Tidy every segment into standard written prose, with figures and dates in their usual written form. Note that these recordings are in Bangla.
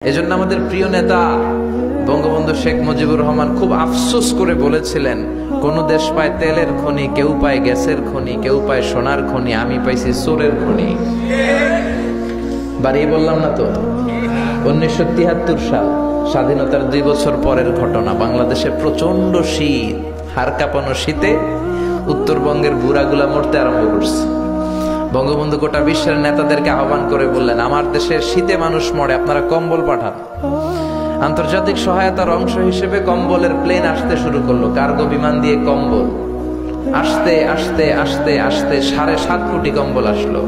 এজন্য আমাদের প্রিয় নেতা বঙ্গবন্ধু শেখ মুজিবুর রহমান খুব আফসোস করে বলেছিলেন, কোন দেশ পায় তেলের খনি, কেউ পায় গ্যাসের খনি, কেউ পায় সোনার খনি, আমি পাইছি চোরের খনি। বাড়িয়ে বললাম না তো? 1973 সাল, স্বাধীনতার 2 বছর পরের ঘটনা। বাংলাদেশে প্রচন্ড শীত, হাড় কাঁপানো শীতে উত্তরবঙ্গের বুড়াগুলা মরতে আরম্ভ করছে। বঙ্গবন্ধু গোটা বিশ্বের নেতাদেরকে আহ্বান করে বললেন, আমার দেশের শীতে মানুষ মরে, আপনারা কম্বল পাঠান। আন্তর্জাতিক সহায়তার অংশ হিসেবে কম্বলের প্লেন আসতে শুরু করলো, কার্গো বিমান দিয়ে কম্বল আসতে আসতে আসতে আসতে 7.5 কোটি কম্বল আসলো।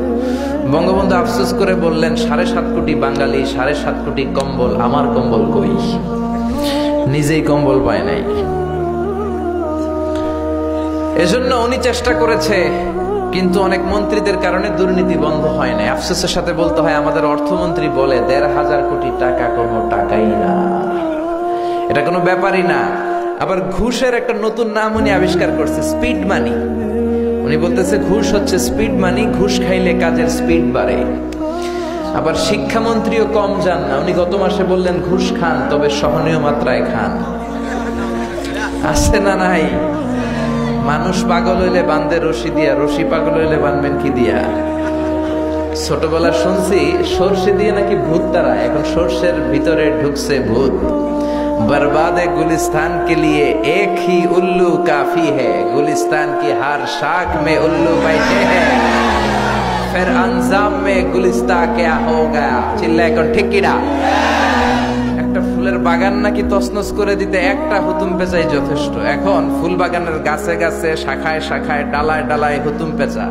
বঙ্গবন্ধু আফসোস করে বললেন, 7.5 কোটি বাঙালি, 7.5 কোটি কম্বল, আমার কম্বল কই? নিজেই কম্বল পায় নাই। এজন্য উনি চেষ্টা করেছে, কিন্তু অনেক মন্ত্রীদের কারণে দুর্নীতি বন্ধ হয় না। আফসোসের সাথে বলতে হয়, আমাদের অর্থমন্ত্রী বলে 1,500 কোটি টাকা কোনো টাকাই না, এটা কোনো ব্যাপারই না। আবার ঘুষের একটা নতুন নাম উনি আবিষ্কার করছে, স্পিড মানি। উনি বলতেছে ঘুষ হচ্ছে স্পিড মানি, ঘুষ খাইলে কাজের স্পিড বাড়ে। আবার শিক্ষামন্ত্রীও কম যান না, উনি গত মাসে বললেন ঘুষ খান, তবে সহনীয় মাত্রায় খান। আছে না নাই? মানুষ পাগল হইলে বান্ধে রশি দিয়া, রশি পাগল হইলে বানবেন কি দিয়া? ছোটবেলা শুনছি সর্ষে দিয়ে নাকি ভূত তারা, এখন সর্ষের ভিতরে ঢুকছে ভূত। बर्बादे गुलिस्तान के लिए एक ही उल्लू काफी है, गुलिस्तान की हर शाख में उल्लू बैठे हैं, फिर अंजाम में गुलिस्ता क्या हो गया? चिल्लाए कोन ठीक किना? একটা ফুলের বাগান নাকি তছনছ করে দিতে একটা হুতুম পেঁচাই যথেষ্ট। এখন ফুল বাগানের গাছে গাছে, শাখায় শাখায়, ডালায় ডালায় হুতুম পেঁচা।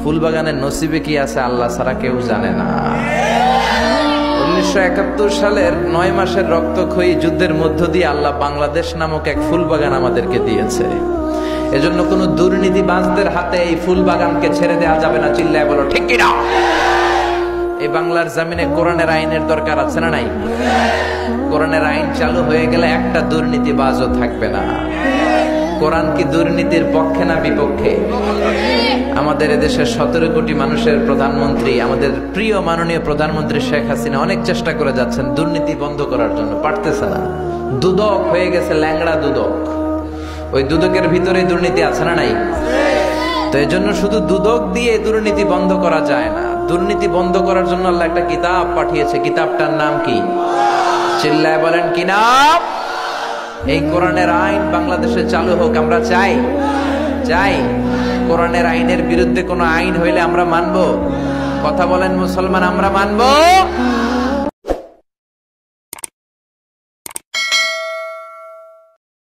ফুল বাগানের নসিবে কি আছে আল্লাহ ছাড়া কেউ জানে না। 1971 সালের 9 মাসের রক্তক্ষয়ী যুদ্ধের মধ্য দিয়ে আল্লাহ বাংলাদেশ নামক এক ফুল বাগান আমাদেরকে দিয়েছে। এজন্য কোন দুর্নীতিবাজদের হাতে এই ফুল বাগানকে ছেড়ে দেওয়া যাবে না। চিল্লায় বলো ঠিক কি না? এই বাংলার জমিনে কোরআনের আইনের দরকার আছে না নাই? কোরআনের আইন চালু হয়ে গেলে একটা দুর্নীতিবাজও থাকবে না। কোরআন কি দুর্নীতির পক্ষে না বিপক্ষে? আমাদের এদেশের 17 কোটি মানুষের প্রধানমন্ত্রী, আমাদের প্রিয় মাননীয় প্রধানমন্ত্রী শেখ হাসিনা অনেক চেষ্টা করে যাচ্ছেন দুর্নীতি বন্ধ করার জন্য, পারতেছে না। দুদক হয়ে গেছে ল্যাংড়া দুদক। ওই দুদকের ভিতরে দুর্নীতি আছে না নাই? তো এই জন্য শুধু দুদক দিয়ে দুর্নীতি বন্ধ করা যায় না। দুর্নীতি বন্ধ করার জন্য আল্লাহ একটা কিতাব পাঠিয়েছে। কিতাবটার নাম কি? চিল্লায় বলেন কি নাম? এই কোরআনের আইন বাংলাদেশে চালু হোক আমরা চাই। চাই কোরআনের আইনের বিরুদ্ধে কোনো আইন হইলে আমরা মানবো? কথা বলেন মুসলমান, আমরা মানবো?